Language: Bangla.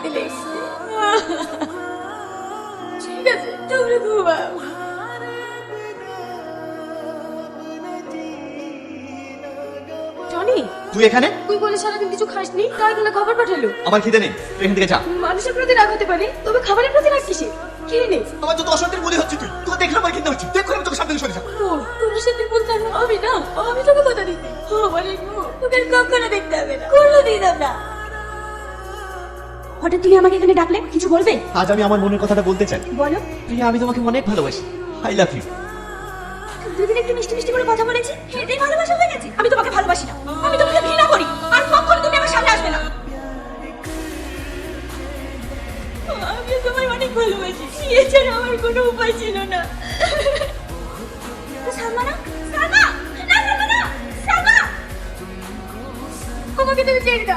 দিলে এসছে। ঠিক আছে, তোমরা ঘুমাও। টনি, তুই এখানে? তুই বলে সারাদিন কিছু খাসনি, তাই বলে খাবার পাঠালো। আমার খিদে নেই, তুই এখান থেকে যা। মানুষের প্রতি রাগ হতে পারে, তবে খাবারের প্রতি রাগ কিসে? খেয়ে নে। আমার যত অশান্তির মনে হচ্ছে, তুই দেখলে আমার খিদে হচ্ছে। দেখ আমি তোকে সামনে সরে যা। তোর সাথে বলতে আমি না, আমি তোকে কথা দিচ্ছি। আমার এই মুখ তোকে আর কখনো দেখতে হবে না, কোনো দিতাম না। হঠাৎ তুমি আমাকে এখানে ডাকলে, কিছু বলবে? আজ আমি আমার মনের কথাটা বলতে চাই। বলো। প্রিয়া, আমি তোমাকে অনেক ভালোবাসি। I love you. দুদিন একটু মিষ্টি মিষ্টি করে কথা বলেছি, এটাই ভালোবাসা হয়ে গেছে? আমি তোমাকে ভালোবাসি না, আমি তোমাকে ঘৃণা করি, আর কখনো তুমি আমার সামনে আসবে না। আমি তোমায় অনেক ভালোবাসি, এছাড়া আমার কোনো উপায় ছিল না। সালমা না, সালমা, না সালমা না, সালমা, আমাকে তুমি ছেড়ে দাও।